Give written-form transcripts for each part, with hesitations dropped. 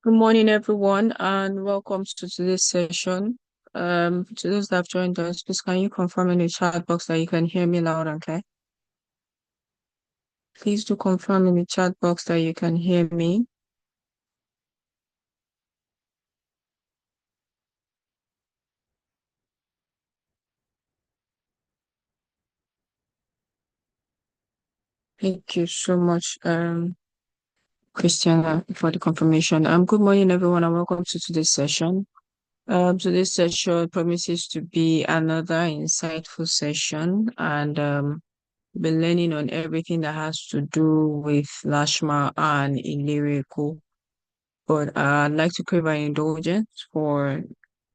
Good morning, everyone, and welcome to today's session. To those that have joined us, please can you confirm in the chat box that you can hear me loud and clear? Please do confirm in the chat box that you can hear me. Thank you so much, Christiana, for the confirmation. Good morning, everyone, and welcome to today's session. Today's session promises to be another insightful session, and we'll be learning on everything that has to do with Lashma and Ilera. But I'd like to crave an indulgence for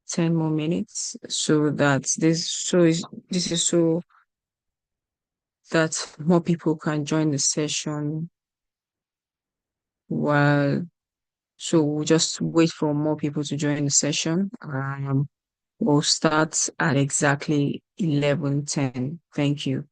10 more minutes so that this is so that more people can join the session while we'll just wait for more people to join the session. We'll start at exactly 11:10. Thank you.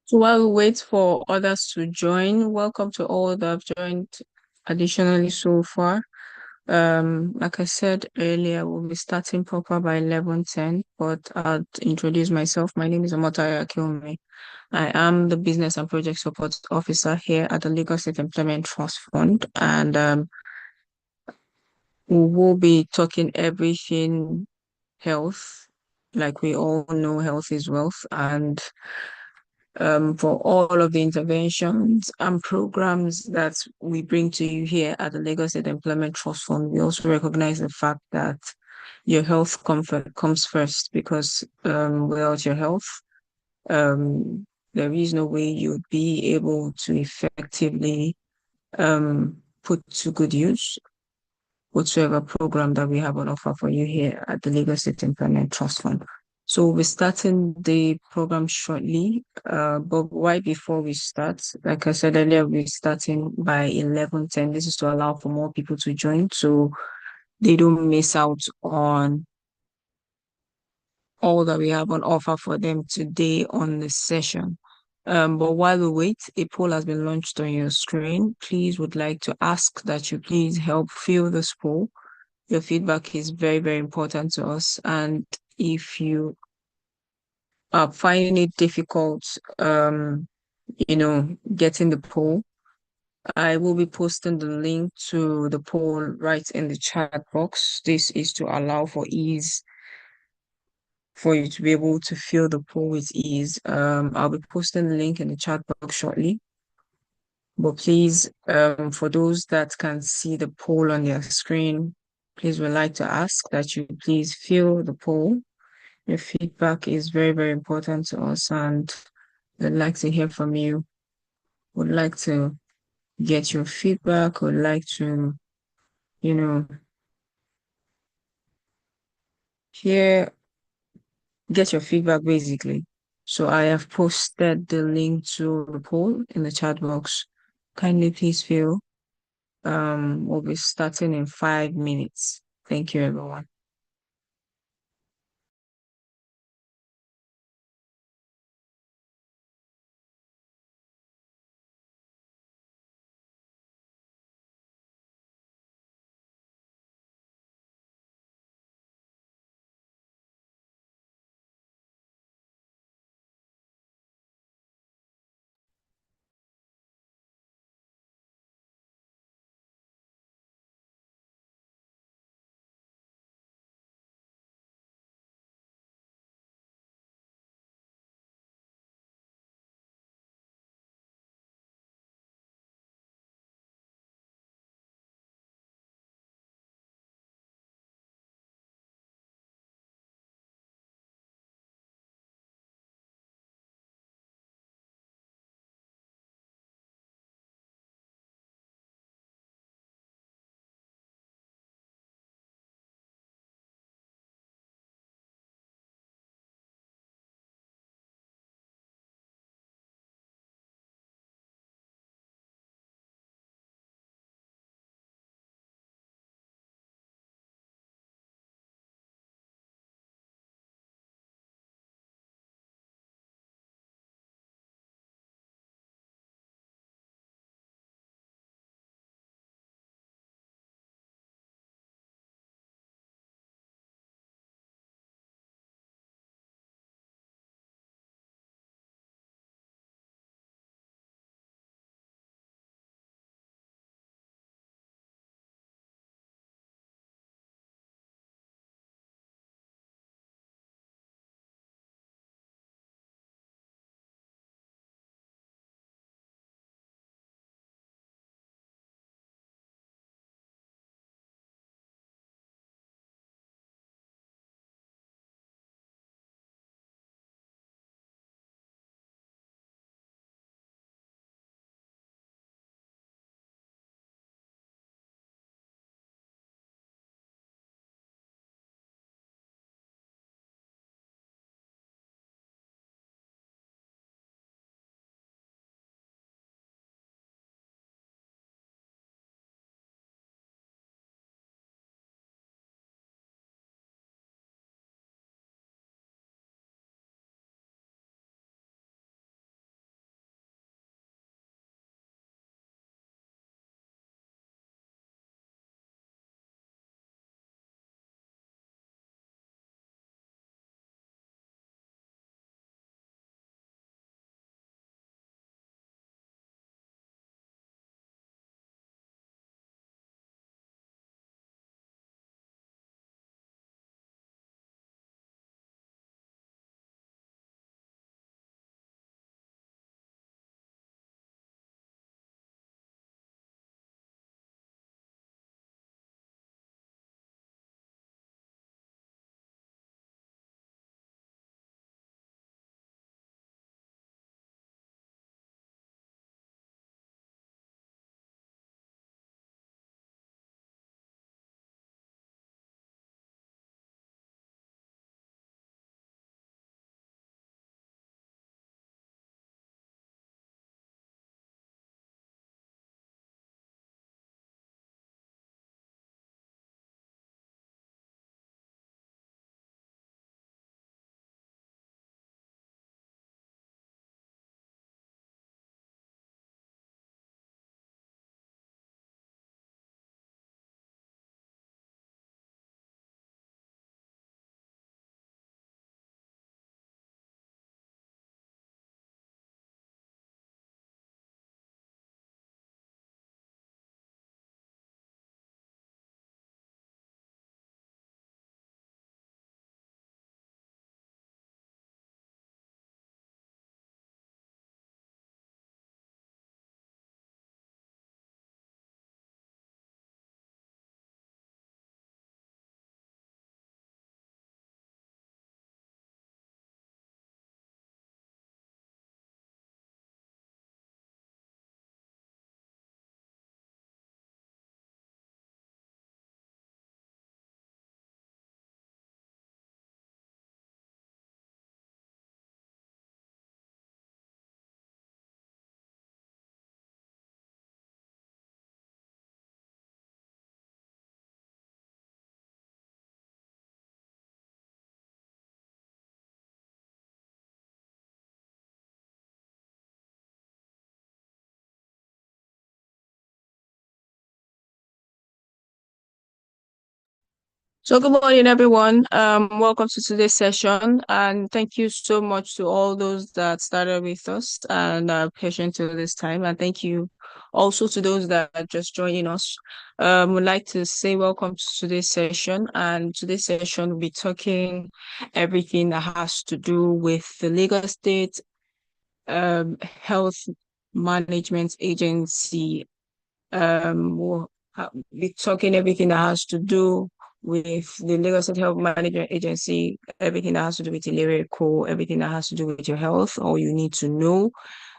So while we wait for others to join, welcome to all that have joined additionally so far. Like I said earlier, we'll be starting proper by 11:10, but I'll introduce myself. My name is Omotaya Akiome. I am the Business and Project Support Officer here at the Lagos State Employment Trust Fund, and we will be talking everything health. Like we all know, health is wealth, and for all of the interventions and programs that we bring to you here at the Lagos State Employment Trust Fund, we also recognize the fact that your health comfort comes first because without your health, um, there is no way you'd be able to effectively put to good use whatsoever program that we have on offer for you here at the Lagos State Employment Trust Fund. So we're starting the program shortly, but right before we start, like I said earlier, we're starting by 11:10. This is to allow for more people to join so they don't miss out on all that we have on offer for them today on the session. But while we wait, a poll has been launched on your screen. Please would like to ask that you please help fill this poll. Your feedback is very, very important to us. And if you are finding it difficult, getting the poll, I will be posting the link to the poll right in the chat box. This is to allow for ease for you to be able to fill the poll with ease. I'll be posting the link in the chat box shortly. But please, for those that can see the poll on their screen, please would like to ask that you please fill the poll. Your feedback is very, very important to us, and I'd like to hear from you. Would like to get your feedback, would like to, you know, hear, get your feedback basically. So I have posted the link to the poll in the chat box. Kindly please fill. We'll be starting in 5 minutes. Thank you, everyone. So good morning, everyone. Welcome to today's session, and thank you so much to all those that started with us and are patient till this time. And thank you also to those that are just joining us. Would like to say welcome to today's session, and today's session we'll be talking everything that has to do with the Lagos State Health Management Agency. We'll be talking everything that has to do with the Lagos State Health Management Agency, everything that has to do with Ilera, everything that has to do with your health, all you need to know.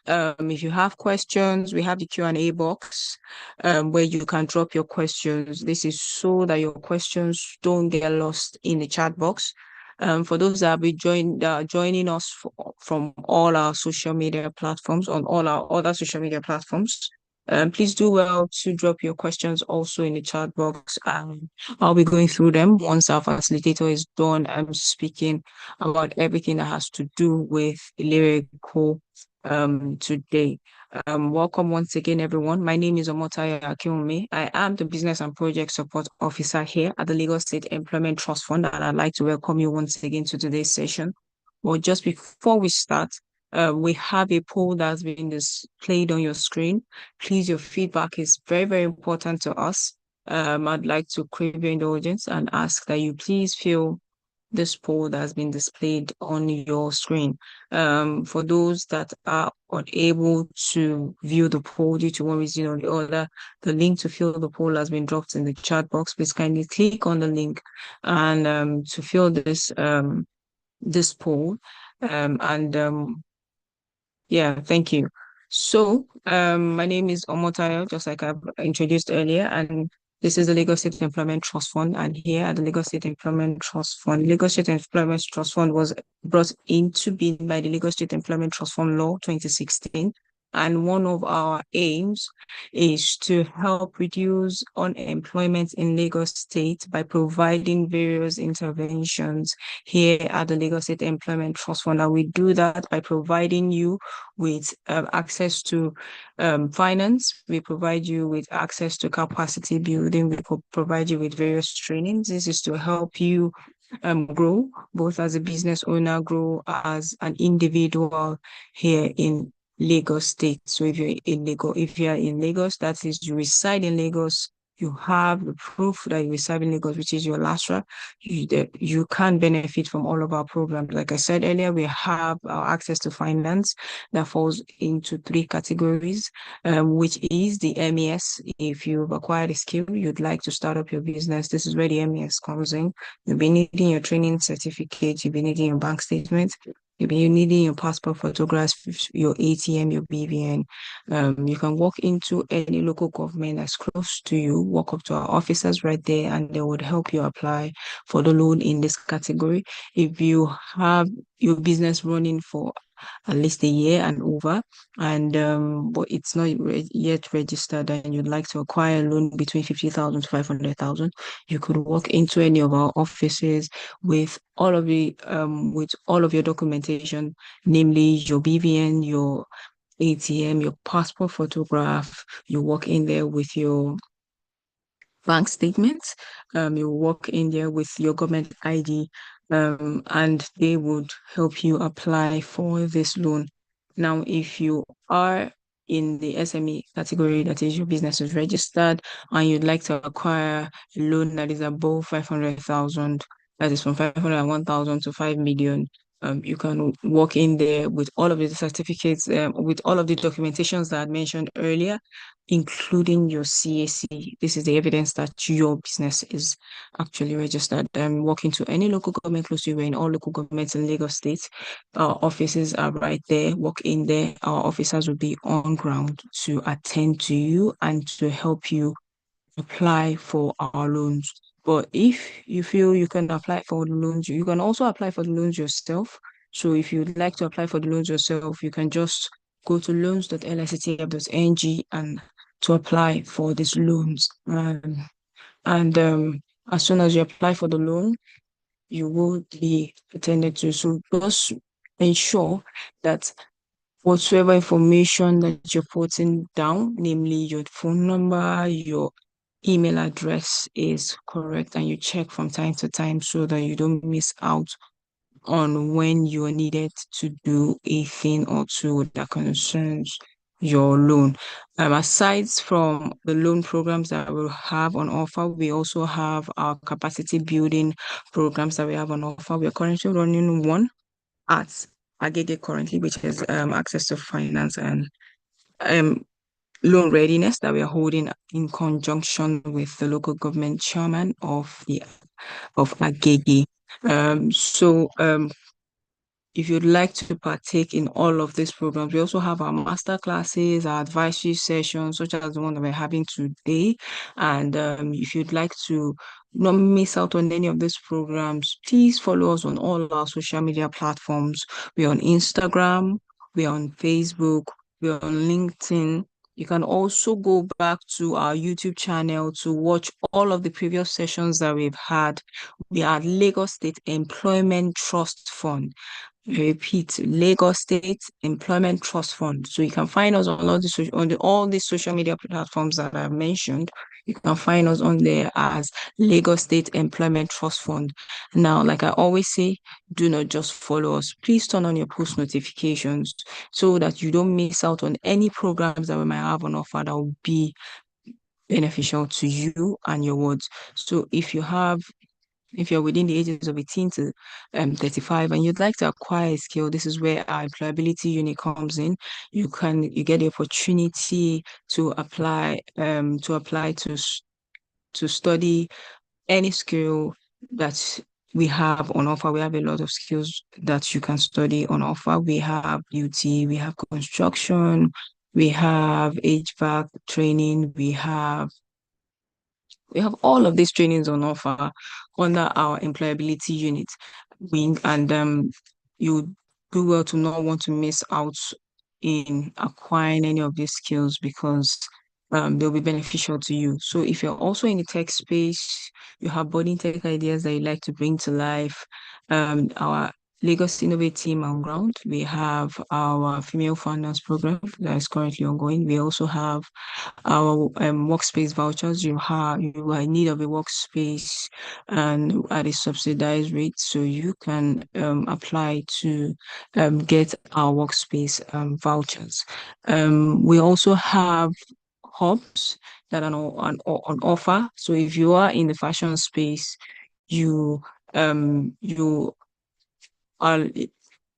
If you have questions, we have the Q&A box where you can drop your questions. This is so that your questions don't get lost in the chat box. For those that will joining us from all our social media platforms, on all our other social media platforms, please do well to drop your questions also in the chat box. I'll be going through them once our facilitator is done. I'm speaking about everything that has to do with lyrical today. Welcome once again, everyone. My name is Omotayo Akinwumi. I am the Business and Project Support Officer here at the Lagos State Employment Trust Fund, and I'd like to welcome you once again to today's session. Well, just before we start, we have a poll that's been displayed on your screen. Please, your feedback is very, very important to us. I'd like to crave your indulgence and ask that you please fill this poll that has been displayed on your screen. For those that are unable to view the poll due to one reason or the other, the link to fill the poll has been dropped in the chat box. Please kindly click on the link and to fill this poll. And Yeah, thank you. So, my name is Omotayo, just like I've introduced earlier, and this is the Lagos State Employment Trust Fund. And here at the Lagos State Employment Trust Fund, Lagos State Employment Trust Fund was brought into being by the Lagos State Employment Trust Fund Law 2016. And one of our aims is to help reduce unemployment in Lagos State by providing various interventions here at the Lagos State Employment Trust Fund. And we do that by providing you with access to finance. We provide you with access to capacity building. We provide you with various trainings. This is to help you grow, both as a business owner, grow as an individual here in Lagos State. So if you are in Lagos, that is you reside in Lagos, you have the proof that you reside in Lagos, which is your LASRA, you can benefit from all of our programs. Like I said earlier, we have our access to finance that falls into three categories, which is the MES. If you've acquired a skill, you'd like to start up your business, this is where the MES comes in. You'll be needing your training certificate, you'll be needing your bank statement, you'll be needing your passport photographs, your ATM, your BVN. You can walk into any local government that's close to you, walk up to our officers right there, and they would help you apply for the loan in this category. If you have your business running for at least a year and over, and but it's not yet registered, and you'd like to acquire a loan between 50,000 to 500,000, you could walk into any of our offices with all of your documentation, namely your BVN, your ATM, your passport photograph. You walk in there with your bank statements. You walk in there with your government ID, and they would help you apply for this loan. Now, if you are in the SME category, that is your business is registered, and you'd like to acquire a loan that is above 500,000, that is from 501,000 to 5 million, you can walk in there with all of the certificates, with all of the documentations that I mentioned earlier, including your CAC. This is the evidence that your business is actually registered. Walk into any local government close to you. We're in all local governments in Lagos State. Our offices are right there. Walk in there. Our officers will be on ground to attend to you and to help you apply for our loans. But if you feel you can apply for the loans, you can also apply for the loans yourself. So if you'd like to apply for the loans yourself, you can just go to loans.lsctf.ng and to apply for these loans. And as soon as you apply for the loan, you will be attended to. So just ensure that whatsoever information that you're putting down, namely your phone number, your email address is correct and you check from time to time so that you don't miss out on when you are needed to do a thing or two that concerns your loan. Aside from the loan programs that we have on offer, we also have our capacity building programs that we have on offer. We are currently running one at Agege currently, which is access to finance and um, loan readiness that we are holding in conjunction with the local government chairman of Agege. If you'd like to partake in all of these programs, we also have our master classes, our advisory sessions, such as the one that we're having today. And if you'd like to not miss out on any of these programs, please follow us on all our social media platforms. We're on Instagram, we're on Facebook, we're on LinkedIn. You can also go back to our YouTube channel to watch all of the previous sessions that we've had. We are Lagos State Employment Trust Fund. I repeat, Lagos State Employment Trust Fund. So you can find us on all these social media platforms that I've mentioned. You can find us on there as Lagos State Employment Trust Fund. Now, like I always say, do not just follow us. Please turn on your post notifications so that you don't miss out on any programs that we might have on offer that will be beneficial to you and your wards. So if you're within the ages of 18 to 35 and you'd like to acquire a skill, this is where our employability unit comes in. You get the opportunity to apply to study any skill that we have on offer. We have a lot of skills that you can study on offer. We have beauty, we have construction, we have HVAC training, we have all of these trainings on offer under our employability unit wing, and you do well to not want to miss out in acquiring any of these skills because they'll be beneficial to you. So if you're also in the tech space, you have budding tech ideas that you like to bring to life, our Lagos Innovate team on ground. We have our female founders program that is currently ongoing. We also have our workspace vouchers. You are in need of a workspace and at a subsidized rate, so you can apply to get our workspace vouchers. We also have hubs that are on offer. So if you are in the fashion space, you are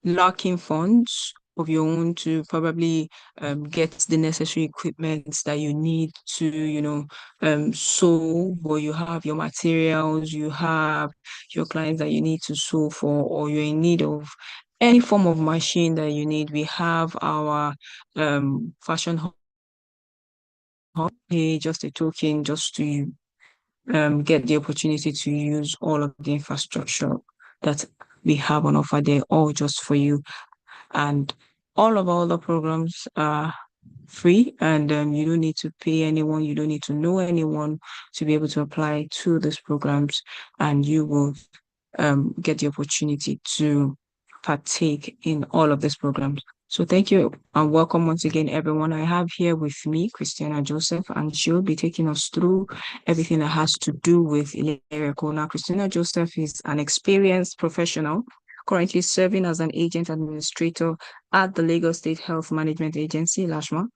lacking funds of your own to probably get the necessary equipment that you need to, sew, or you have your materials, you have your clients that you need to sew for, or you're in need of any form of machine that you need. We have our fashion hub, pay just a token just to get the opportunity to use all of the infrastructure that we have on offer there, all just for you. And all of our other programs are free, and you don't need to pay anyone, you don't need to know anyone to be able to apply to these programs, and you will get the opportunity to partake in all of these programs. So thank you and welcome once again, everyone. I have here with me Christiana Joseph, and she'll be taking us through everything that has to do with Ilera. Now, Christina Joseph is an experienced professional currently serving as an agent administrator at the Lagos State Health Management Agency, LASHMA.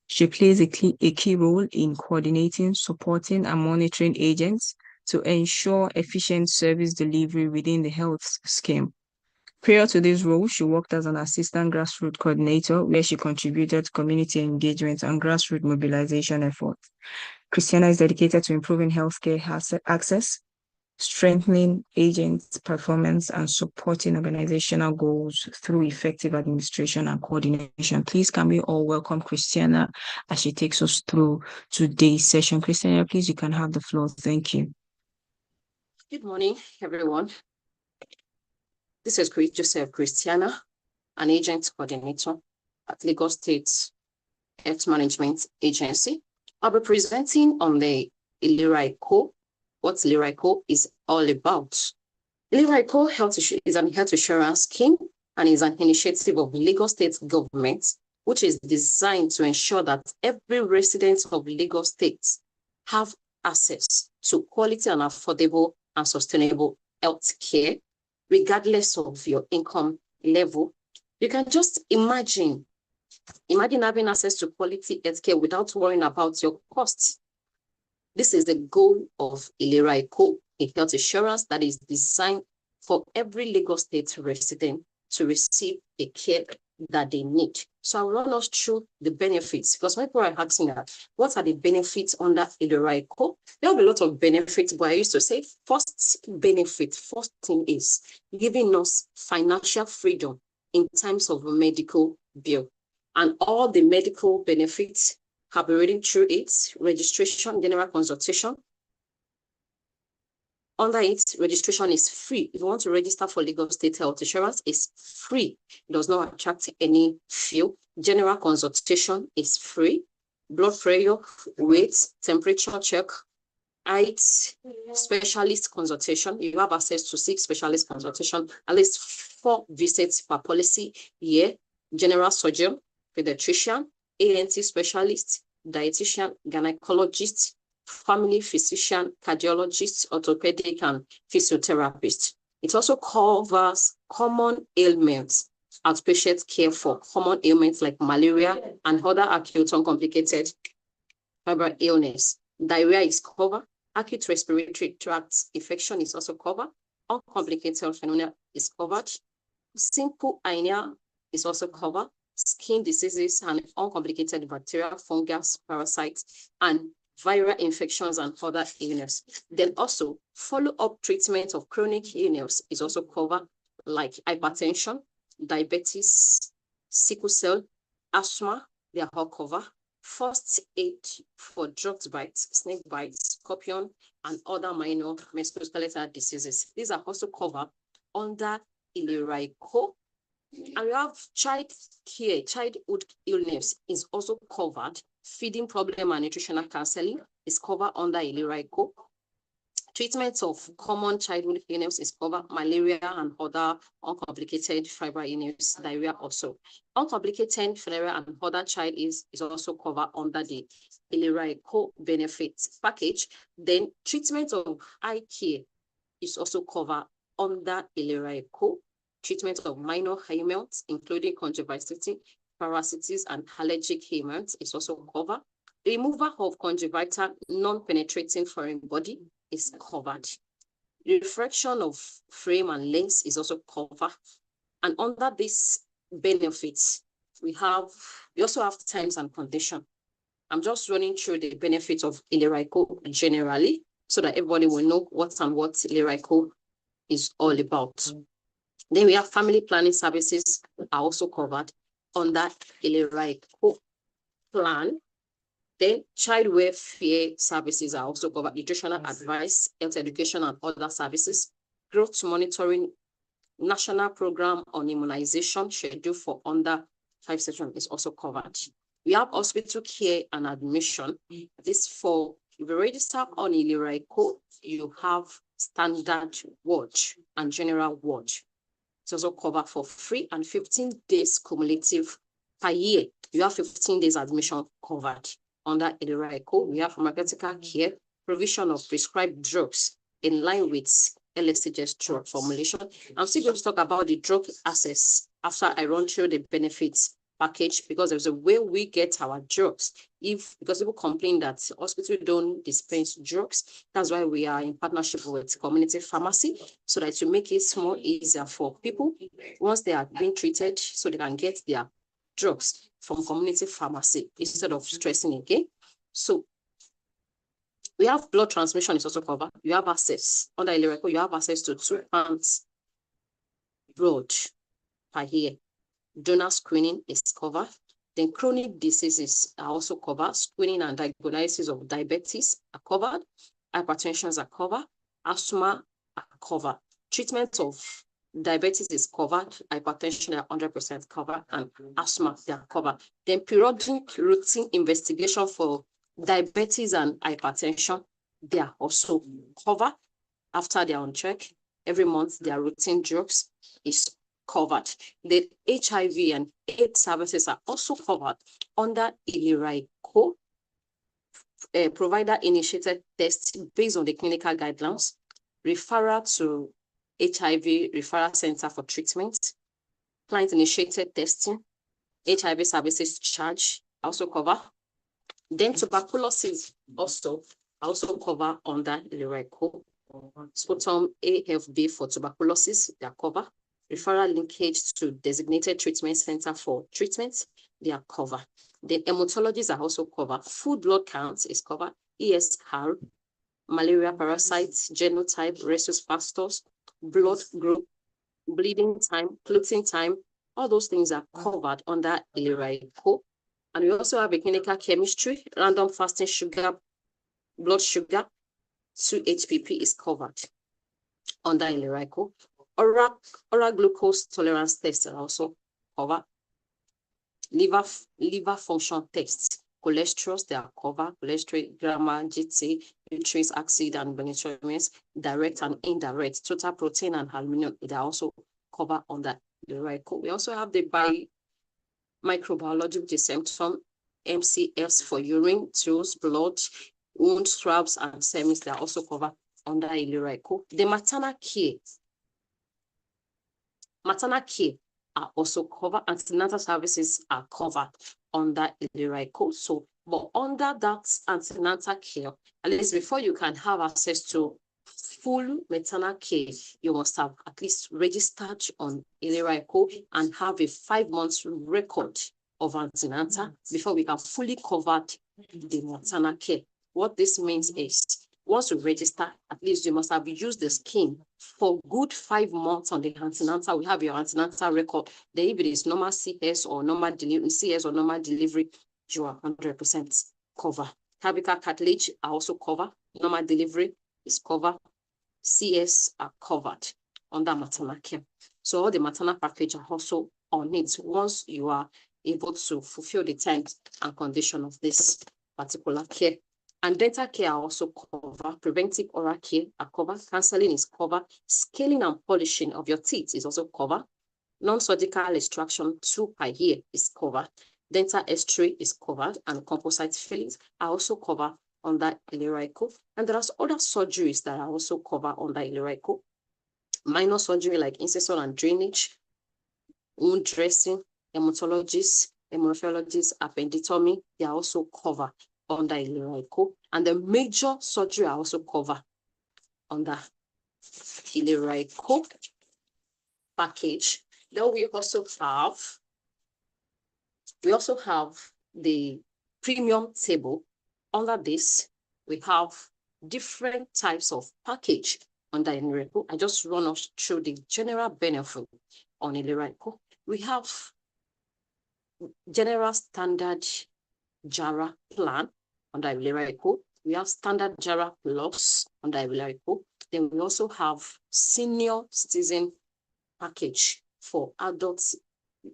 She plays a key role in coordinating, supporting, and monitoring agents to ensure efficient service delivery within the health scheme. Prior to this role, she worked as an assistant grassroots coordinator, where she contributed to community engagement and grassroots mobilization efforts. Christiana is dedicated to improving healthcare access, strengthening agents' performance, and supporting organizational goals through effective administration and coordination. Please, can we all welcome Christiana as she takes us through today's session? Christiana, please, you can have the floor. Thank you. Good morning, everyone. This is Joseph Christiana, an agent coordinator at Lagos State Health Management Agency. I'll be presenting on the Ilera what Ilera is all about. Ilera is an health insurance scheme and is an initiative of Lagos State government, which is designed to ensure that every resident of Lagos State have access to quality and affordable and sustainable health care, regardless of your income level. You can just imagine having access to quality healthcare without worrying about your costs. This is the goal of Ilera, a health insurance that is designed for every Lagos State resident to receive a care that they need. So I'll run us through the benefits, because people are asking that, what are the benefits under Ilera? There will be a lot of benefits, but I used to say first thing is giving us financial freedom in times of a medical bill. And all the medical benefits have been reading through it: registration, general consultation. Under it, registration is free. If you want to register for Lagos State Health Insurance, it's free. It does not attract any fee. General consultation is free. Blood pressure, weight, temperature check, height, specialist consultation. You have access to 6 specialist consultation, at least 4 visits per policy year. General surgeon, pediatrician, ENT specialist, dietitian, gynecologist, family physician, cardiologist, orthopedic, and physiotherapist. It also covers common ailments, outpatient care for common ailments like malaria and other acute uncomplicated febrile illness. Diarrhea is covered. Acute respiratory tract infection is also covered. Uncomplicated pneumonia is covered. Simple anemia is also covered. Skin diseases and uncomplicated bacteria, fungus, parasites, and viral infections and other illness. Then also follow-up treatment of chronic illness is also covered, like hypertension, diabetes, sickle cell, asthma, they are all covered. First aid for drugs bites, snake bites, scorpion, and other minor musculoskeletal diseases. These are also covered under Ilera. And we have child care, childhood illness is also covered. Feeding problem and nutritional counseling is covered under Ilera. Treatment of common childhood illness is covered. Malaria and other uncomplicated febrile illness, diarrhea also. Uncomplicated febrile and other child is also covered under the Ilera benefits package. Then treatment of eye care is also covered under Ilera. Treatment of minor ailments, including conjunctivitis, parasites, and allergic ailments is also covered. Removal of conjunctival non-penetrating foreign body is covered. Refraction of frame and lens is also covered. And under these benefits, we also have terms and conditions. I'm just running through the benefits of Ilera generally, so that everybody will know what Ilera is all about. Then we have family planning services are also covered under Ilera plan. Then child welfare services are also covered, nutritional advice, health education, and other services. Growth monitoring, national program on immunization schedule for under 5 sessions is also covered. We have hospital care and admission. This for, if you register on Ilera, you have standard ward and general ward. It's also covered for free, and 15 days cumulative per year. You have 15 days admission covered. Under Ilera, we have pharmaceutical care, provision of prescribed drugs in line with LSTG's drug formulation. I'm still going to talk about the drug access after I run through the benefits package, because there's a way we get our drugs. Because people complain that hospitals don't dispense drugs, that's why we are in partnership with community pharmacy, so that to make it more easier for people once they are being treated, so they can get their drugs from community pharmacy instead of stressing again. So we have blood transmission is also covered. You have access under Ilera, you have access to 2 pounds blood per year. Donor screening is covered. Then chronic diseases are also covered. Screening and diagnosis of diabetes are covered. Hypertension are covered. Asthma are covered. Treatment of diabetes is covered. Hypertension are 100% covered, and asthma they are covered. Then periodic routine investigation for diabetes and hypertension, they are also covered. After they are on check, every month their routine drugs is covered. The HIV and AIDS services are also covered under Ilera. provider-initiated tests based on the clinical guidelines, referral to HIV referral center for treatment, client-initiated testing, HIV services charge also cover. Then tuberculosis also cover under Ilera Eco. Sputum AFB for tuberculosis, they are covered. Referral linkage to designated treatment center for treatment, they are covered. The hematologists are also covered. Food blood counts is covered. ESR, malaria parasites, genotype, rhesus factors, blood group, bleeding time, clotting time, all those things are covered under Ilera Eco. And we also have a clinical chemistry, random fasting sugar, blood sugar, 2-HPP is covered under Ilera Eco. Oral glucose tolerance tests are also covered. Liver function tests, cholesterol, they are covered. Cholesterol, gamma, GT, nutrients, acid, and benetrations, direct and indirect, total protein and aluminum, they are also covered under Ilera Eco. We also have the microbiology, which is symptom, MCFs for urine, tools, blood, wound swabs, and semis, they are also covered under Ilera Eco. The maternal care are also covered. Antenatal services are covered under Ilera Eco. So, but under that antenatal care, at least before you can have access to full maternal care, you must have at least registered on Ilera Eco and have a 5 months record of antenatal before we can fully cover the maternal care. What this means is, once you register, at least you must have used the scheme for good 5 months on the antenatal. We have your antenatal record. Then if it is normal CS or normal delivery, you are 100% covered. Cervical cartilage are also covered. Normal delivery is covered. CS are covered under maternal care. So all the maternal package are also on it once you are able to fulfill the terms and condition of this particular care. And dental care are also covered. Preventive oral care are covered. Counseling is covered. Scaling and polishing of your teeth is also covered. Non-surgical extraction 2 per year is covered. Dental X-ray is covered, and composite fillings are also covered under Ilera Eco. And there are other surgeries that are also covered under Ilera Eco. Minor surgery like incision and drainage, wound dressing, hematologists, hemorrhagists, appendectomy, they are also covered under Ilera Eco. And the major surgery are also covered under Ilera Eco package. Then we also have the premium table. Under this, we have different types of package under Ilera Eco. I just run us through the general benefit on Ilera Eco. We have general standard JARA plan under Ilera Eco. We have standard JARA plus under Ilera Eco. Then we also have senior citizen package for adults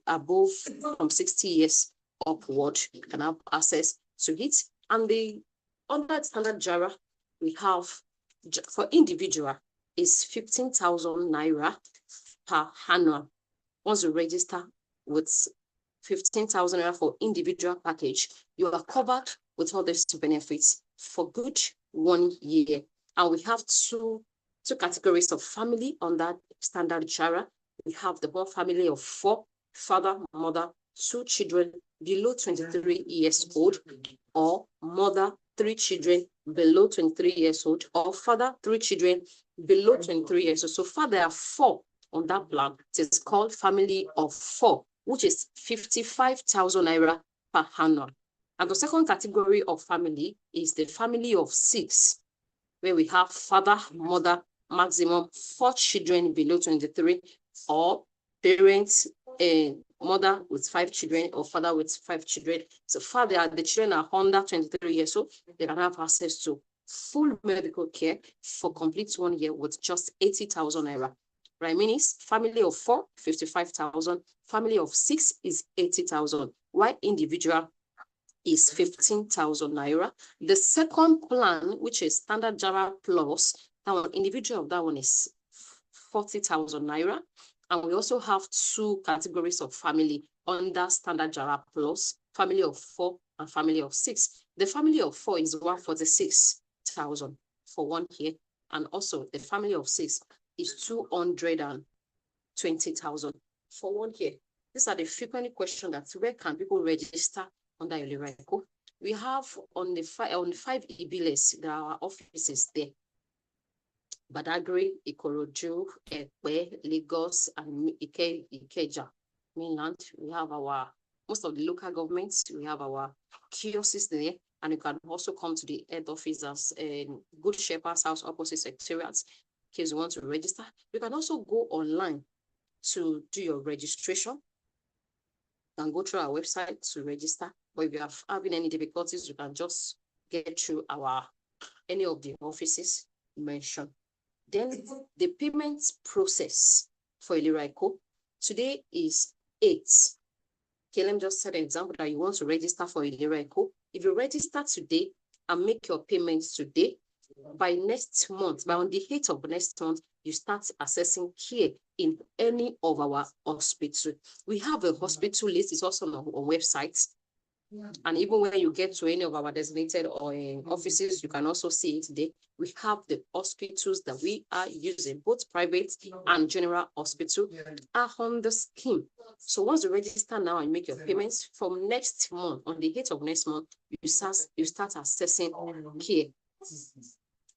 above from 60 years upward. You can have access to it. And the under standard JARA, we have for individual is 15,000 naira per annum. Once you register with 15,000 naira for individual package, you are covered with all these benefits for good 1 year. And we have two categories of family on that standard JARA. We have the whole family of 4, father, mother, 2 children below 23 years old, or mother, 3 children below 23 years old, or father, 3 children below 23 years old. So far, there are 4 on that plan. It is called family of 4, which is 55,000 naira per annum. And the second category of family is the family of 6, where we have father, mother, maximum 4 children below 23, or parents, mother with 5 children or father with 5 children. So far, the children are under 23 years old. They can have access to full medical care for complete 1 year with just 80,000 naira. Right, means family of 4, 55,000. Family of 6 is 80,000. While individual is 15,000 naira. The second plan, which is standard JARA plus, that one individual of that one is 40,000 naira. And we also have 2 categories of family under standard JARA plus. Family of 4 and family of 6. The family of 4 is 146,000 for 1 year. And also the family of 6 is 220,000 for 1 year. These are the frequently questions that where can people register under Ilera. We have on the 5 Ibiles, there are offices there. Badagry, Ikorodu, Ekpe, Lagos, and Ikeja, mainland. We have most of the local governments, we have our kiosks there, and you can also come to the head office as Good Shepherd's House opposite Secretariat in case you want to register. You can also go online to do your registration and go through our website to register. But if you are having any difficulties, you can just get through any of the offices mentioned. Then the payment process for Ilera today is 8. Okay, let me just set an example that you want to register for Ilera. If you register today and make your payments today, by next month, by on the 8th of next month, you start accessing care in any of our hospitals. We have a hospital list, it's also on our website. And even when you get to any of our designated or offices, you can also see it there. We have the hospitals that we are using, both private and general hospital, are on the scheme. So once you register now and make your payments, from next month, on the 8th of next month, you start accessing care.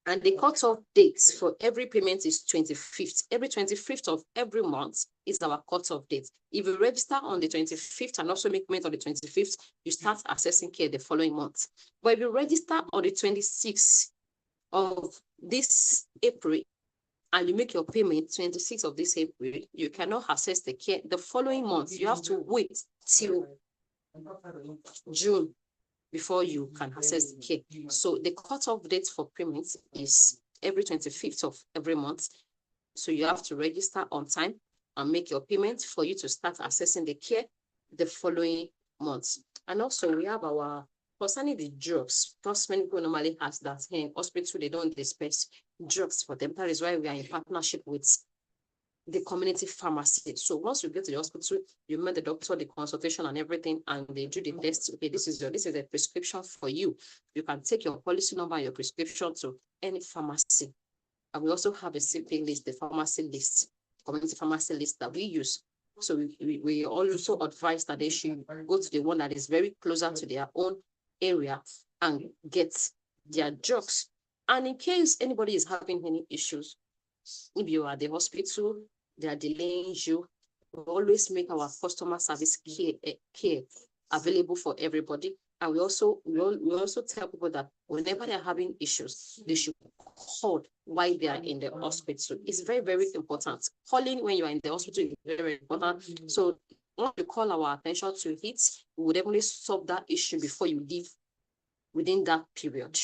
And the cutoff dates for every payment is 25th. Every 25th of every month is our cutoff date. If you register on the 25th and also make payment on the 25th, you start accessing care the following month. But if you register on the 26th of this April and you make your payment 26th of this April, you cannot access the care the following month. You have to wait till June before you can access the care. So the cutoff date for payments is every 25th of every month. So you have to register on time and make your payment for you to start accessing the care the following month. And also we have concerning the drugs, because many people normally ask that in hospital, they don't dispense drugs for them. That is why we are in partnership with the community pharmacy. So once you get to the hospital, you met the doctor, the consultation and everything, and they do the test. Okay, this is a prescription for you. You can take your policy number and your prescription to any pharmacy. And we also have a CP list, the pharmacy list, community pharmacy list that we use. So we also advise that they should go to the one that is very closer to their own area and get their drugs. And in case anybody is having any issues, if you are at the hospital, they are delaying you, we always make our customer service care available for everybody. And we also tell people that whenever they're having issues, they should call while they are in the hospital. It's very, very important. Calling when you are in the hospital is very, very important. So once you call our attention to it, we will definitely solve that issue before you leave within that period.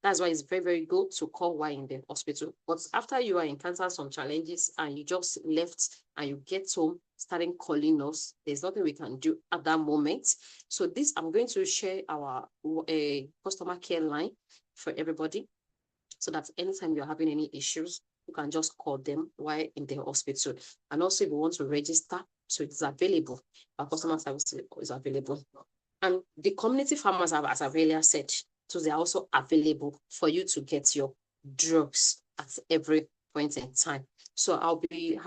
That's why it's very, very good to call while in the hospital. But after you are encountered some challenges and you just left and you get home, starting calling us, there's nothing we can do at that moment. So this, I'm going to share our customer care line for everybody, so that anytime you're having any issues, you can just call them while in the hospital. And also if you want to register, so it's available. Our customer service is available. And the community farmers, as I've earlier said, so they're also available for you to get your drugs at every point in time. So I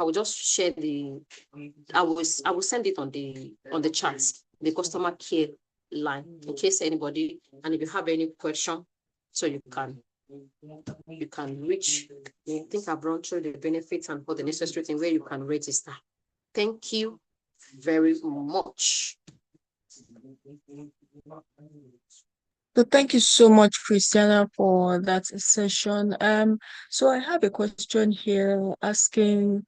will just share I will send it on the chat, the customer care line, in case anybody, and if you have any question, so you can reach. I think I've run through the benefits and all the necessary thing where you can register. Thank you very much. So thank you so much, Christiana, for that session. So I have a question here asking,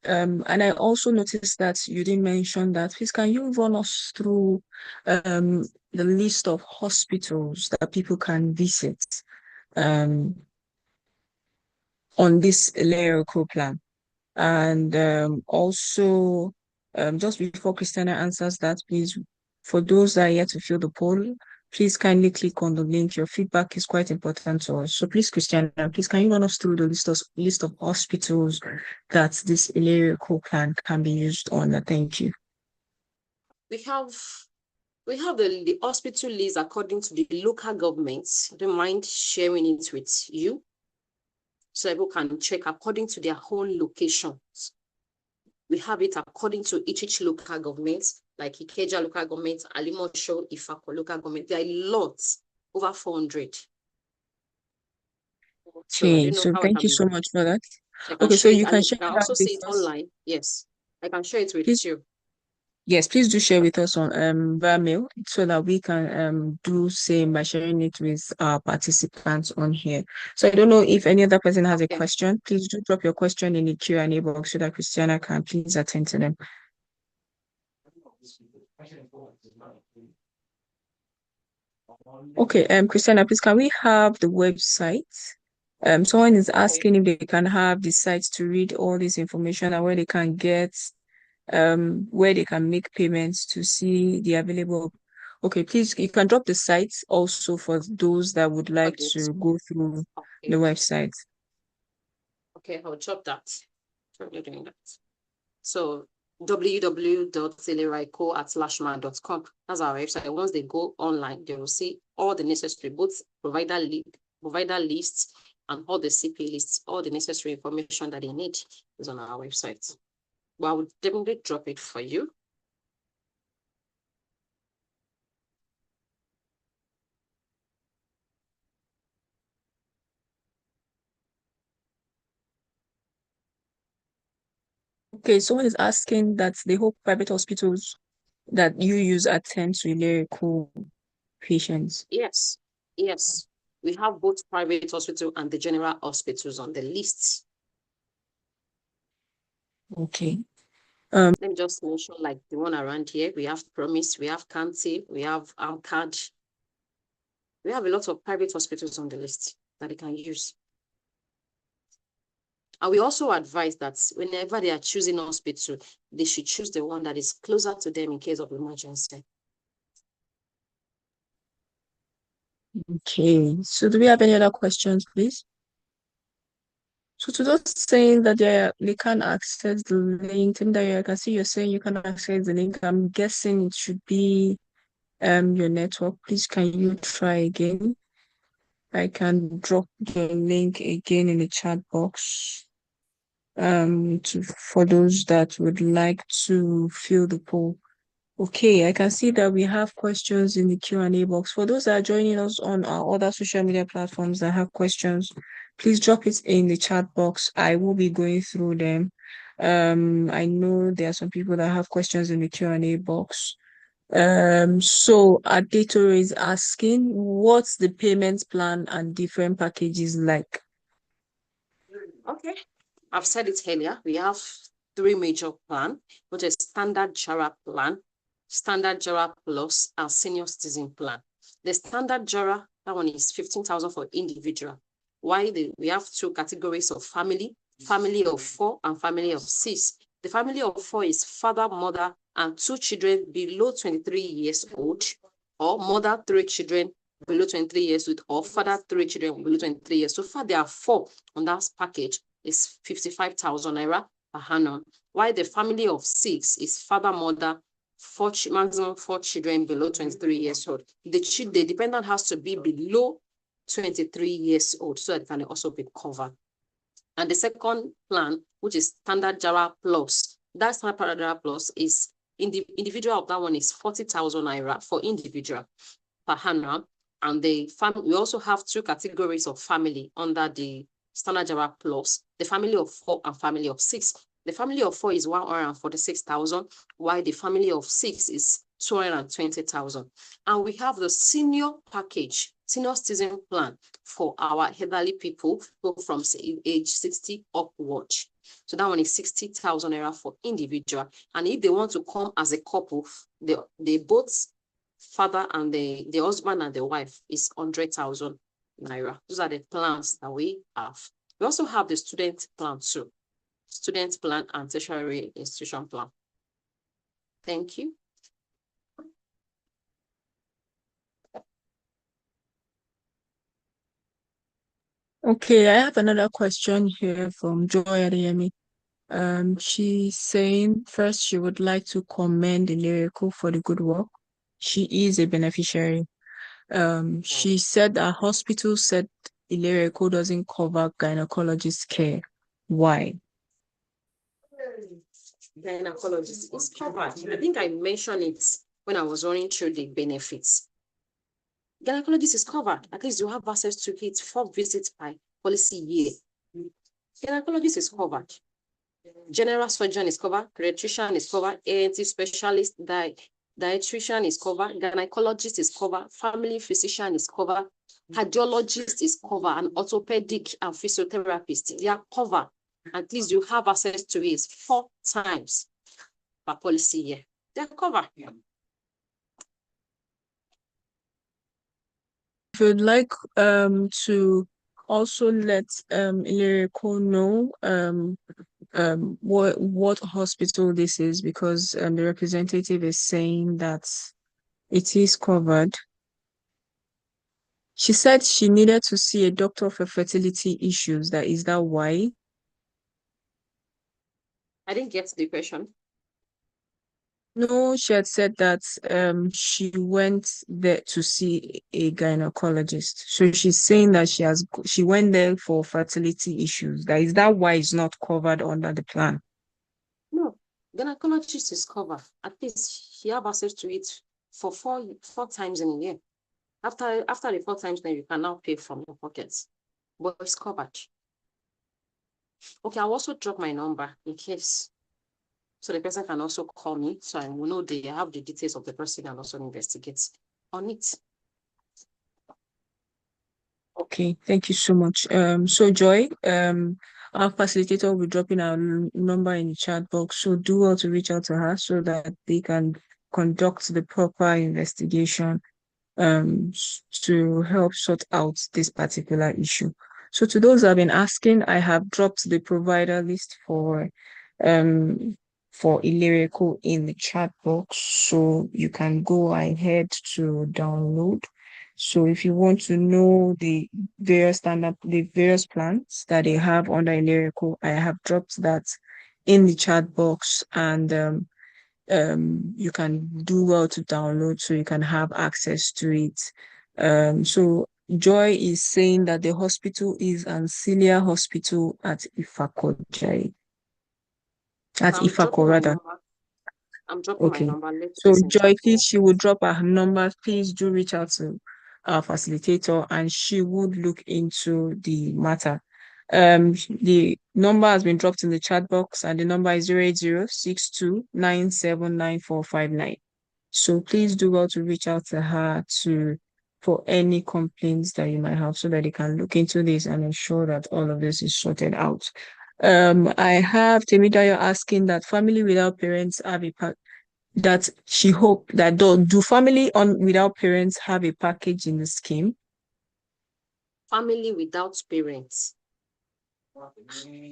and I also noticed that you didn't mention that. Please, can you run us through the list of hospitals that people can visit on this Ilera plan? And also, just before Christiana answers that, please, for those that are yet to fill the poll, please kindly click on the link. Your feedback is quite important to us. So please, Christiana, please can you run us through the list of hospitals that this Ilera plan can be used on? Thank you. We have We have the hospital list according to the local governments. I don't mind sharing it with you so people can check according to their own locations. We have it according to each local government, like Ikeja local government, Alimosho, Ifako local government. There are lots, over 400. So I Okay, don't know so how I thank you can, so much for that. so I can Okay, so share it, you and can you share can that also with see it us. online. Yes, I can share it with Please, you. yes, please do share with us on via mail so that we can do same by sharing it with our participants on here. So I don't know if any other person has a Okay. question. Please do drop your question in the Q&A box so that Christiana can please attend to them. Okay, Christiana, please can we have the website? Someone is Okay. asking if they can have the site to read all this information and where they can get where they can make payments to see the available. Okay, please you can drop the sites also for those that would like Okay. to go through the Okay. website. Okay, I'll drop that. You're doing that. So www.ilera@lashman.com. That's our website. Once they go online, they will see all the necessary, both provider lists and all the CP lists, all the necessary information that they need is on our website. But I would definitely drop it for you. Okay, someone is asking that they hope private hospitals that you use attend to lyrical patients. Yes, yes. We have both private hospital and the general hospitals on the list. Okay. Let me just mention like the one around here. We have Promise, we have County, we have Amcad. We have a lot of private hospitals on the list that they can use. And we also advise that whenever they are choosing hospital, they should choose the one that is closer to them in case of emergency. Okay. So do we have any other questions, please? So to those saying that they can't access the link, I can see you're saying you can access the link. I'm guessing it should be your network. Please can you try again? I can drop the link again in the chat box for those that would like to fill the poll. Okay, I can see that we have questions in the Q&A box. For those that are joining us on our other social media platforms that have questions, please drop it in the chat box. I will be going through them. I know there are some people that have questions in the Q&A box. So Adetoro is asking, what's the payment plan and different packages like? Okay. I've said it earlier. We have three major plans, which is standard JARA plan, standard JARA plus, and senior citizen plan. The standard JARA, that one is 15,000 for individual. We have two categories of family of 4 and family of 6. The family of 4 is father, mother, and 2 children below 23 years old, or mother, 3 children below 23 years old, or father, 3 children below 23 years. So far, there are 4 on that package. Is 55,000 naira per annum, while the family of 6 is father, mother, maximum 4 children below 23 years old. The dependent has to be below 23 years old so that it can also be covered. And the second plan, which is standard JARA plus, that standard JARA plus is individual of that one is 40,000 naira for individual per annum. And we also have two categories of family under the standard JARA plus, the family of 4 and family of 6. The family of 4 is 146,000, while the family of 6 is 220,000. And we have the senior package, senior citizen plan for our elderly people who from age 60 upward. So that one is 60,000 naira for individual. And if they want to come as a couple, they both father and the husband and the wife is 100,000 naira. Those are the plans that we have. We also have the student plan too. Student plan and tertiary institution plan. Thank you. Okay, I have another question here from Joy Adeyemi. She's saying first she would like to commend the Lyrical for the good work. She is a beneficiary. Um, She said that hospital said Ilera doesn't cover gynecologist care. Why? Gynecologist is covered. I think I mentioned it when I was running through the benefits. Gynecologist is covered. At least you have access to it 4 visits by policy year. Gynecologist is covered. General surgeon is covered. Pediatrician is covered. ANT specialist, dietitian is covered. Gynecologist is covered. Family physician is covered. Cardiologist is covered. And orthopedic and physiotherapist, they are covered. At least you have access to it 4 times per policy year. They are covered. If you'd like to also let Ilerico know what hospital this is, because the representative is saying that it is covered. She said she needed to see a doctor for fertility issues. Is that why? I didn't get the question. No, she had said that she went there to see a gynecologist. So she's saying that she went there for fertility issues. Is that why it's not covered under the plan? No, gynecologist is covered. At least she have access to it for four times in a year. After the 4 times, then you can now pay from your pockets. But it's covered. Okay, I'll also drop my number in case. So the person can also call me. So I will know they have the details of the person and also investigate on it. Okay, thank you so much. So Joy, our facilitator will be dropping our number in the chat box. So do well to reach out to her so that they can conduct the proper investigation to help sort out this particular issue. So to those who have been asking, I have dropped the provider list um for Ilerico in the chat box, so you can go ahead to download. So if you want to know the various plans that they have under Ilerico, I have dropped that in the chat box, and you can do well to download so you can have access to it. So Joy is saying that the hospital is Ancilia Hospital at I'm Ifako dropping my rather. number. I'm dropping my Okay. number. Let So this in Joy, chat please, for. she will drop her number. Please do reach out to our facilitator and she would look into the matter. The number has been dropped in the chat box and the number is 08062979459. So please do well to reach out to her for any complaints that you might have so that they can look into this and ensure that all of this is sorted out. I have Temidayo asking that family without parents have a pack that she hope that do family on without parents have a package in the scheme? Family without parents.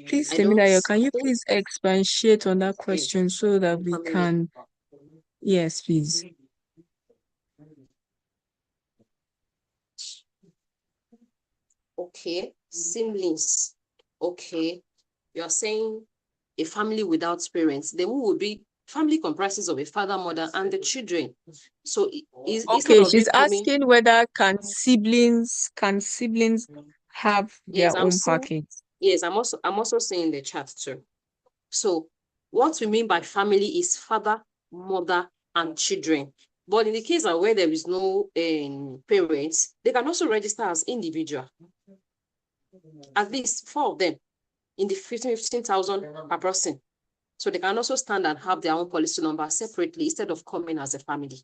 Please, I don't. Temidayo, can I you think please expatiate on that question so that we family. can, yes, please. Okay, siblings. Okay, you are saying a family without parents. Then who would be family comprises of a father, mother, and the children. So instead Okay, of she's you coming, asking whether can siblings have yes, their own package. yes, I'm also saying the chat too. So what we mean by family is father, mother, and children. But in the case of where there is no parents, they can also register as individual. At least 4 of them in the 15,000 per person. So they can also stand and have their own policy number separately instead of coming as a family.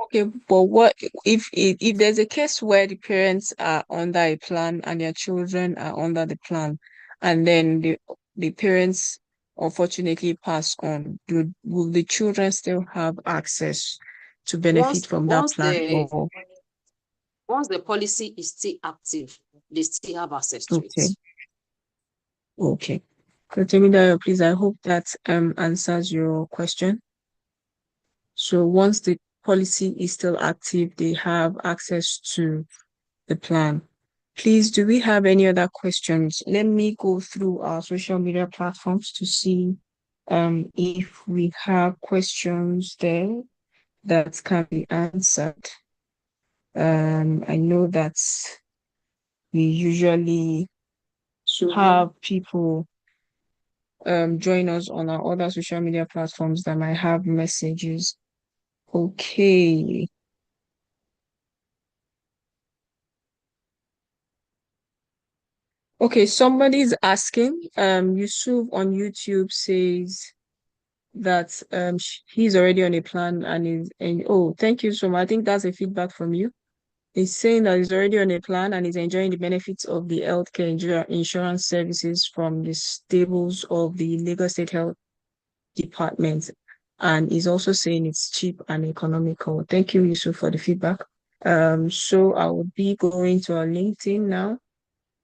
Okay, but what if there's a case where the parents are under a plan and their children are under the plan, and then the parents unfortunately pass on, will the children still have access to benefit Once from that once plan? the Or once the policy is still active, they still have access to it. okay, okay. So Temidayo, please, I hope that answers your question. So once the policy is still active, they have access to the plan. Please, do we have any other questions? Let me go through our social media platforms to see if we have questions there. that can be answered. I know that we usually have people join us on our other social media platforms that might have messages. Okay. Okay, somebody's asking, Yusuf on YouTube says that he's already on a plan and oh, thank you so much. I think that's a feedback from you. He's saying that he's already on a plan and is enjoying the benefits of the healthcare insurance services from the stables of the Lagos State Health Department. And he's also saying it's cheap and economical. Thank you, Yusuf, for the feedback. So I will be going to our LinkedIn now.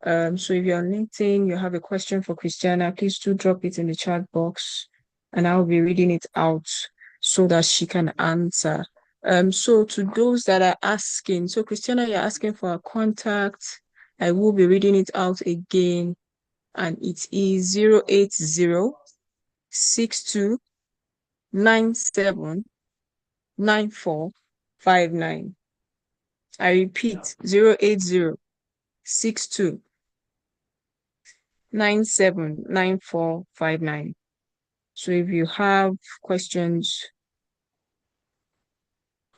So if you're on LinkedIn, you have a question for Christiana, please do drop it in the chat box and I'll be reading it out so that she can answer. So to those that are asking, so Christiana, you're asking for a contact. I will be reading it out again, and it is 08062979459. I repeat, 08062979459. So if you have questions,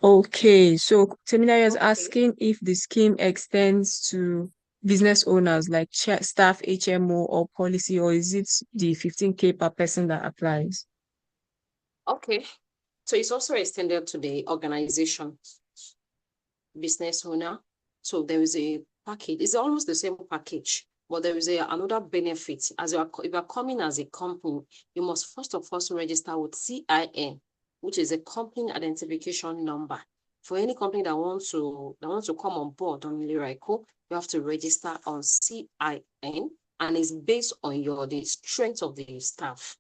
okay. So Temina is asking if the scheme extends to business owners like staff, HMO, or policy, or is it the 15K per person that applies? Okay. So it's also extended to the organization business owner. So there is a package. It's almost the same package, but there is another benefit. If you are coming as a company, you must first of all register with CIN, which is a company identification number. For any company that wants to come on board on Ilera, you have to register on CIN, and it's based on the strength of the staff.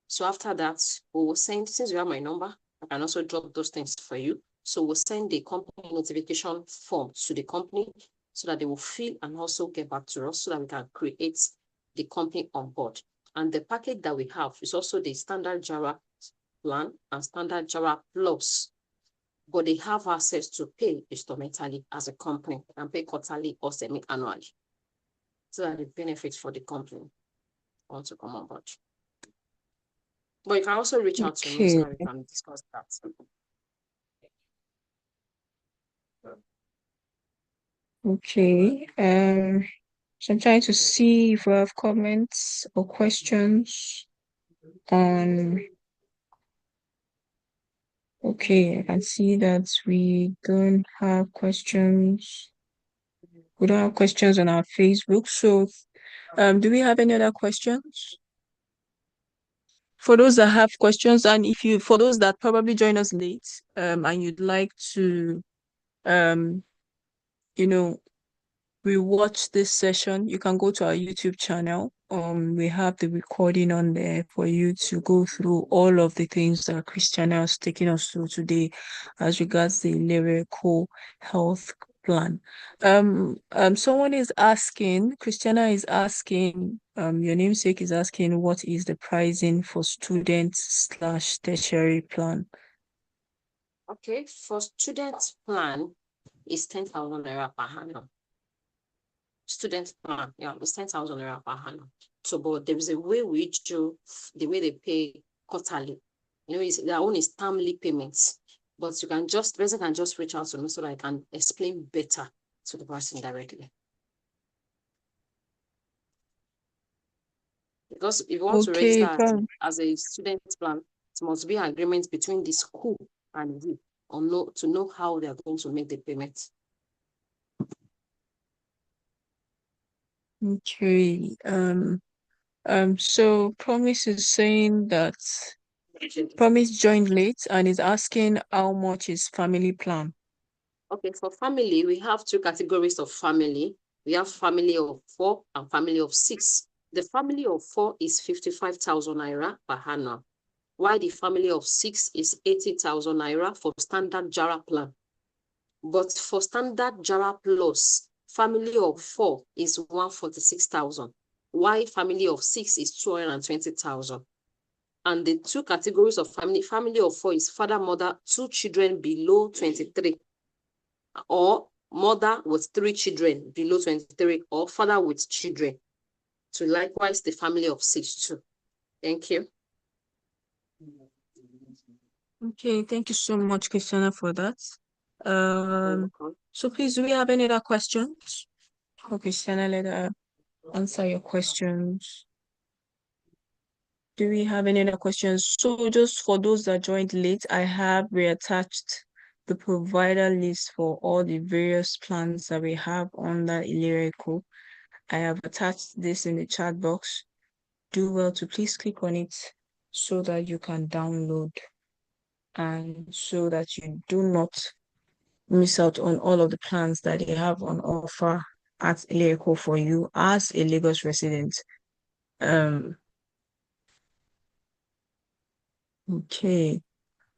So after that, we will send, since you have my number, I can also drop those things for you. So we'll send the company notification form to the company so that they will fill and also get back to us so that we can create the company on board. And the package that we have is also the standard JARA plan and standard JARA plus. But they have access to pay instrumentally as a company and pay quarterly or semi-annually. So that the benefits for the company want to come on board. But you can also reach out to me so Okay. that we can discuss that. Okay. So I'm trying to see if we have comments or questions on. Okay, I can see that we don't have questions. We don't have questions on our Facebook. So, do we have any other questions? For those that have questions, and for those that probably join us late, and you'd like to, um, you know, we watch this session, you can go to our YouTube channel. We have the recording on there for you to go through all of the things that Christiana is taking us through today as regards the lyrical health plan. Someone is asking, Christiana is asking, your namesake is asking, what is the pricing for student/tertiary plan? Okay, for student plan is 10,000 naira per annum. Student plan, yeah, it's 10,000 naira per annum. So, but there is a way the way they pay quarterly. Their own is timely payments. But person can just reach out to me so that I can explain better to the person directly. Because if you want to Okay, register as a student plan, it must be an agreement between the school and you to know how they are going to make the payment. okay. So Promise is saying that Promise joined late and is asking how much is family plan. Okay, for family, we have two categories of family. We have family of 4 and family of 6. The family of 4 is 55,000 naira per annum, while the family of 6 is 80,000 naira for standard JARA plan. But for standard JARA plus, family of 4 is 146,000, while family of 6 is 220,000. And the two categories of family of four is father, mother, two children below 23, or mother with three children below 23, or father with children. So likewise, the family of six too. Thank you. Okay, thank you so much, Christiana, for that. You're Um, welcome. so please, do we have any other questions? Okay, Christiana, let her answer your questions. Do we have any other questions? So just for those that joined late, I have reattached the provider list for all the various plans that we have under Ilera. I have attached this in the chat box. Do well to please click on it so that you can download and so that you do not miss out on all of the plans that they have on offer at Ilera for you as a Lagos resident. Um, okay.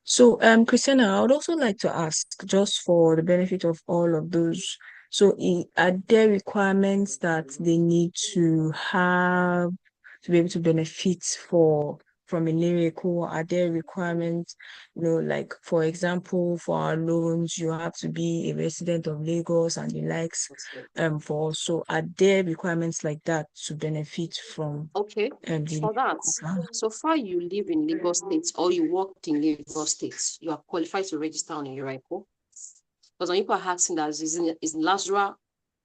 So, Christiana, I would also like to ask, just for the benefit of all of those, so are there requirements that they need to have to be able to benefit from a lyrical? Are there requirements, like for example, for our loans, you have to be a resident of Lagos and the likes, so are there requirements like that to benefit from Okay, the for that, lyrical plan? so far you live in Lagos State or you worked in Lagos State, you are qualified to register on a URICO. Because when people are asking that is Lazarus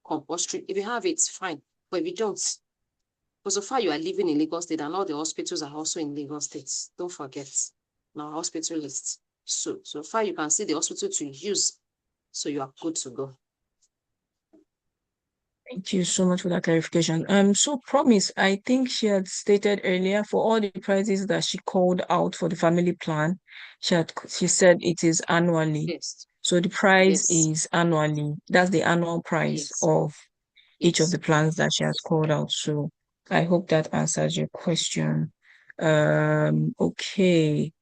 compulsory, if you have it, fine. But if you don't, but so far you are living in Lagos State and all the hospitals are also in Lagos State. Don't forget. Now hospital list. So far you can see the hospital to use. So you are good to go. Thank you so much for that clarification. So Promise, I think she had stated earlier for all the prices that she called out for the family plan, she said it is annually. Yes. So the price Yes. is annually. That's the annual price Yes. of each of Yes. the plans that she has called out. So I hope that answers your question. Okay.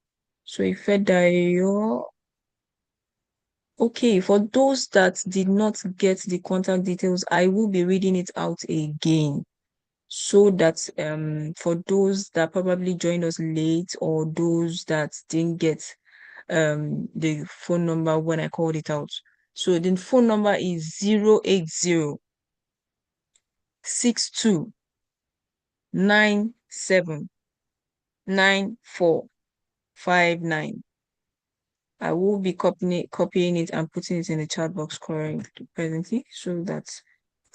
So Ifedayo, okay, for those that did not get the contact details, I will be reading it out again so that for those that probably joined us late or those that didn't get the phone number when I called it out. So the phone number is 08062979459. I will be copying it and putting it in the chat box currently presently so that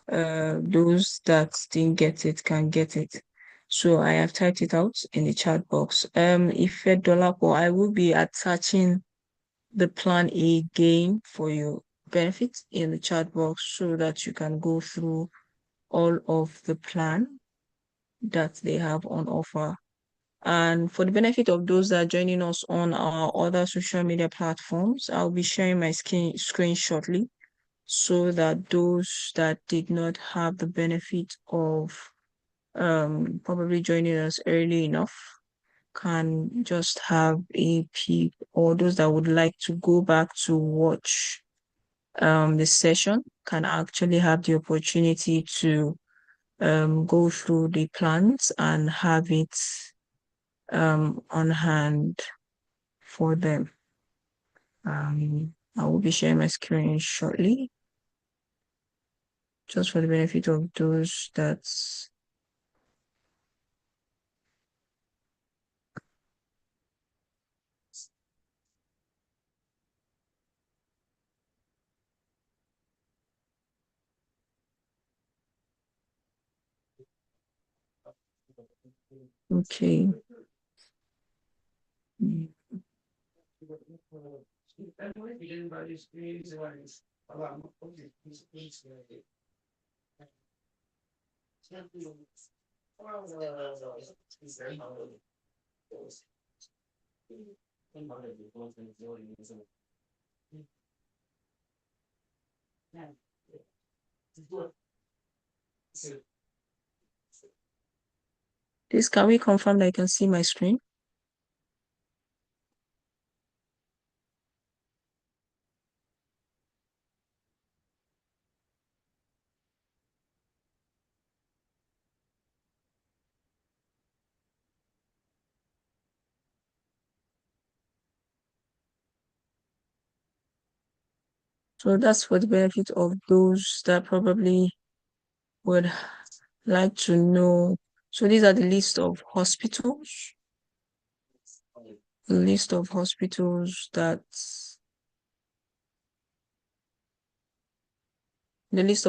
those that didn't get it can get it. So I have typed it out in the chat box. If Dolapo, I will be attaching the plan again for your benefit in the chat box so that you can go through all of the plan that they have on offer. And for the benefit of those that are joining us on our other social media platforms, I'll be sharing my screen shortly so that those that did not have the benefit of probably joining us early enough can just have a peek, or those that would like to go back to watch the session can actually have the opportunity to go through the plans and have it on hand for them. I will be sharing my screen shortly, just for the benefit of those that's okay. Mm. Please, can we confirm that I can see my screen? So that's for the benefit of those that probably would like to know. So these are the list of hospitals that the list of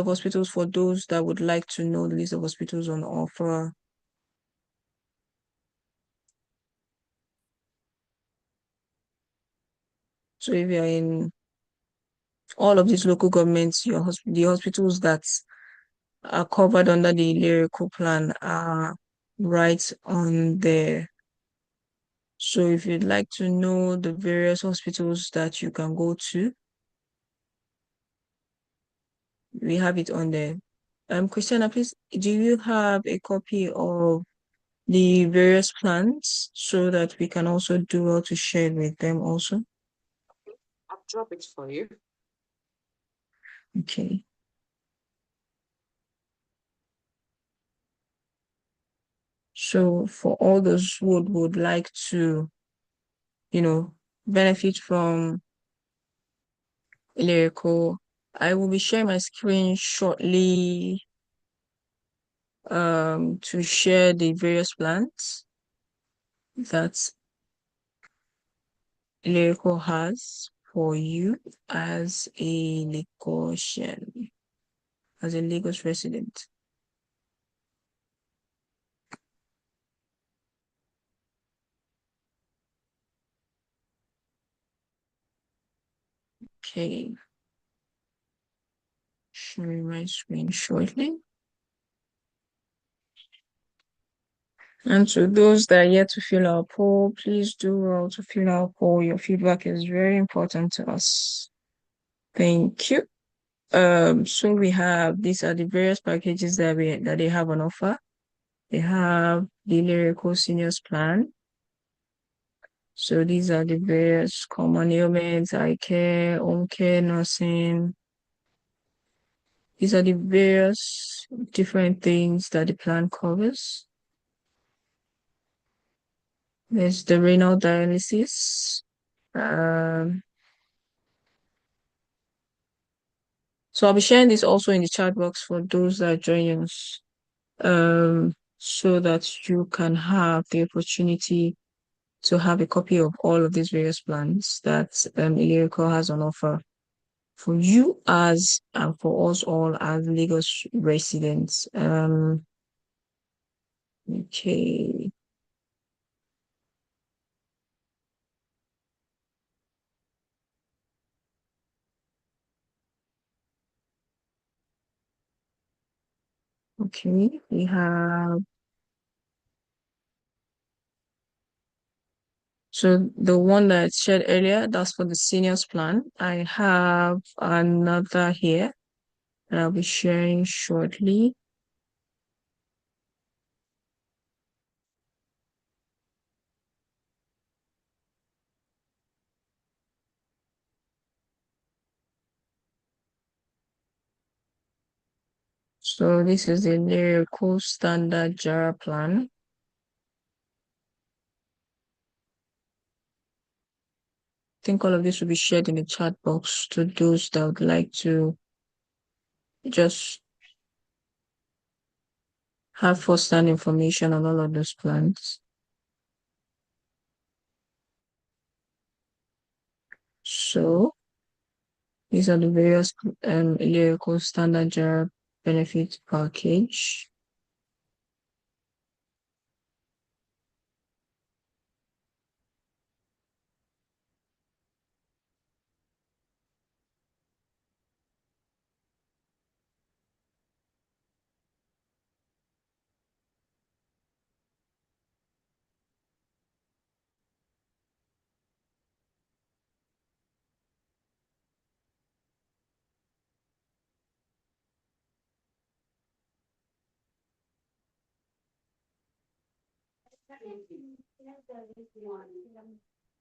hospitals for those that would like to know the list of hospitals on offer. So if you're in all of these local governments, the hospitals that are covered under the Ilera plan are right on there. So if you'd like to know the various hospitals that you can go to, we have it on there. Christiana, please, do you have a copy of the various plans so that we can also do well to share with them also? I'll drop it for you. Okay. So for all those who would like to, benefit from Lyrical, I will be sharing my screen shortly to share the various plans that Lyrical has for you as a Lagosian, as a Lagos resident. Okay, sharing my screen shortly. And to those that are yet to fill our poll, please do well to fill our poll. Your feedback is very important to us. Thank you. So we have these are the various packages that they have on offer. They have the Lyrical Seniors Plan. So these are the various common ailments, eye care, home care, nursing. These are the various different things that the plan covers. There's the renal dialysis. So I'll be sharing this also in the chat box for those that are joining us, so that you can have the opportunity to have a copy of all of these various plans that Ilerico has on offer for you as and for us all as Lagos residents. Okay. Okay, we have so the one that I shared earlier, that's for the seniors plan. I have another here that I'll be sharing shortly. So this is the lyrical standard JARA plan. I think all of this will be shared in the chat box to those that would like to just have first-hand information on all of those plans. So these are the various lyrical standard JARA benefit package.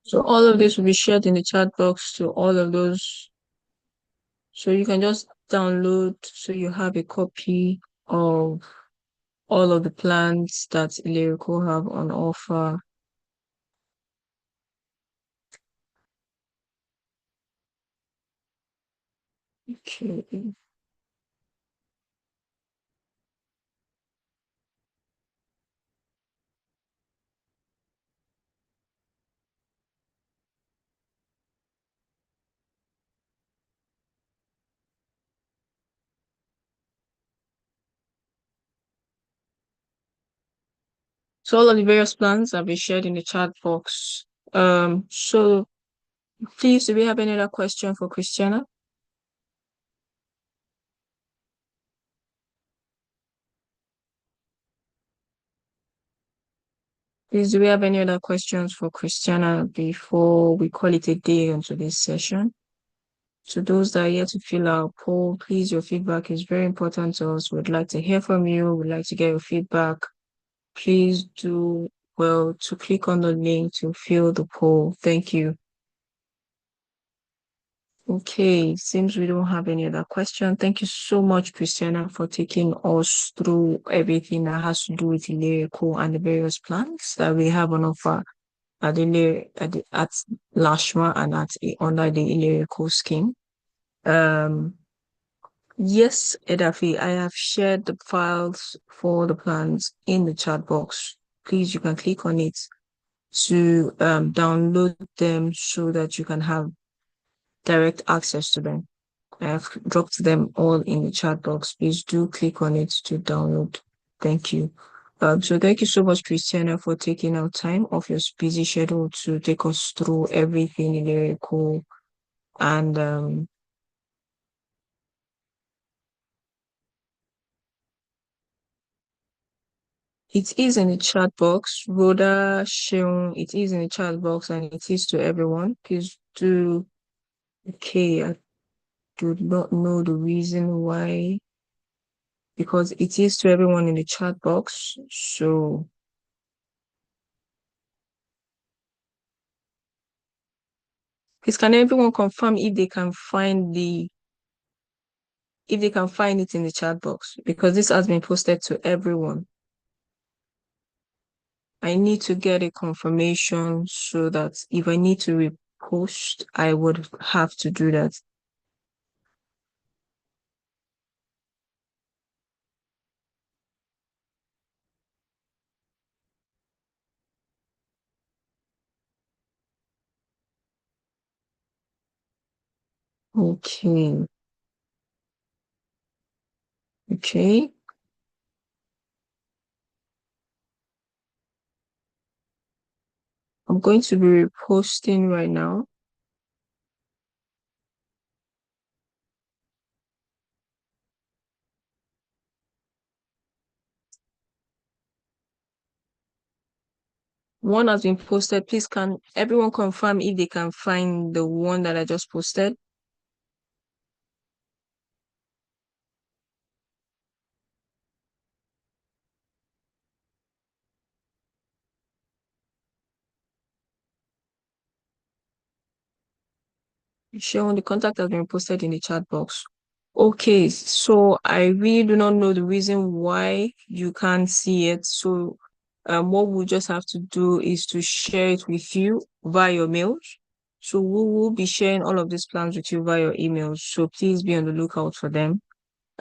So all of this will be shared in the chat box to all of those. So you can just download so you have a copy of all of the plans that Lyrical have on offer. Okay. So all of the various plans have been shared in the chat box. So please, do we have any other question for Christiana? Please, do we have any other questions for Christiana before we call it a day on today's session? To those that are yet to fill our poll, please, your feedback is very important to us. We'd like to hear from you. We'd like to get your feedback. Please do well to click on the link to fill the poll. Thank you. Okay, seems we don't have any other question. Thank you so much, Christiana, for taking us through everything that has to do with Ilera and the various plans that we have on offer at at Lashma and under the Ilera scheme. Yes, Edafi, I have shared the files for the plans in the chat box. Please, you can click on it to download them so that you can have direct access to them. I have dropped them all in the chat box. Please do click on it to download. Thank you. So thank you so much, Christiana, for taking out time off your busy schedule to take us through everything in the cool. And it is in the chat box. Rhoda Sheung, it is in the chat box and it is to everyone. Please do. Okay, I do not know the reason why, because it is to everyone in the chat box. So please, can everyone confirm if they can find it in the chat box? Because this has been posted to everyone. I need to get a confirmation so that if I need to repost, I would have to do that. Okay. Okay. I'm going to be reposting right now. One has been posted. Please, can everyone confirm if they can find the one that I just posted? Sean, the contact has been posted in the chat box. Okay, so I really do not know the reason why you can't see it. So what we'll just have to do is to share it with you via your mails. So we will be sharing all of these plans with you via your emails. So please be on the lookout for them.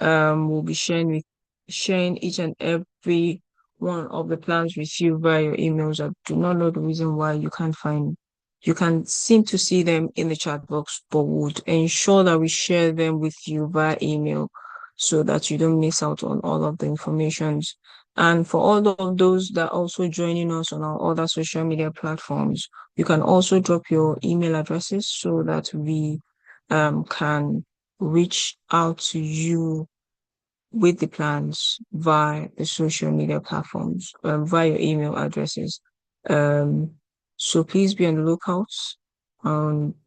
We'll be sharing each and every one of the plans with you via your emails. I do not know the reason why you can seem to see them in the chat box, but would ensure that we share them with you via email so that you don't miss out on all of the informations. And for all of those that are also joining us on our other social media platforms, you can also drop your email addresses so that we can reach out to you with the plans via the social media platforms, via your email addresses. Um, so please be on the lookout.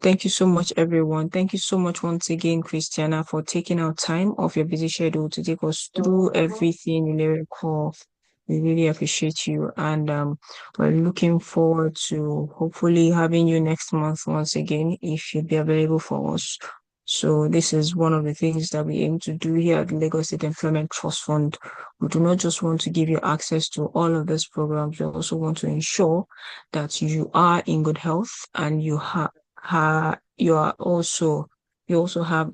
Thank you so much, everyone. Thank you so much once again, Christiana, for taking out time off your busy schedule to take us through everything in the call. We really appreciate you. And we're looking forward to hopefully having you next month once again, if you'd be available for us. So this is one of the things that we aim to do here at the Lagos State Employment Trust Fund. We do not just want to give you access to all of these programs. We also want to ensure that you are in good health and you are also you also have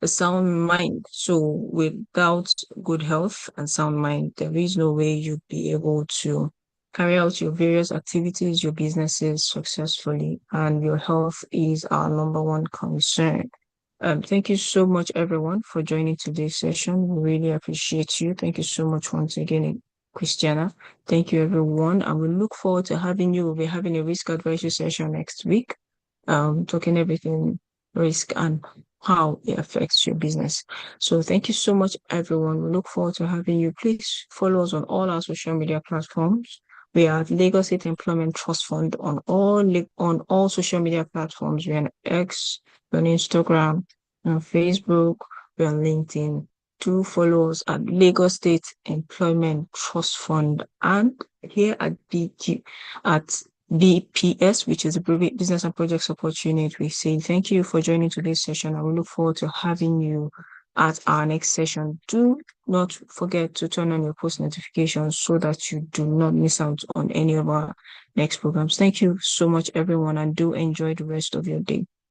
a sound mind. So without good health and sound mind, there is no way you'd be able to carry out your various activities, your businesses successfully, and your health is our number one concern. Thank you so much, everyone, for joining today's session. We really appreciate you. Thank you so much once again, Christiana. Thank you, everyone. And we look forward to having you. We'll be having a risk advisory session next week, talking everything risk and how it affects your business. So thank you so much, everyone. We look forward to having you. Please follow us on all our social media platforms. We are at Lagos State Employment Trust Fund on all social media platforms. We're on X, we're on Instagram, on Facebook, we're on LinkedIn. Do follow us at Lagos State Employment Trust Fund and here at BPS, which is the Business and Project Support Unit. We say thank you for joining today's session and we look forward to having you at our next session. Do not forget to turn on your post notifications so that you do not miss out on any of our next programs. Thank you so much, everyone, and do enjoy the rest of your day.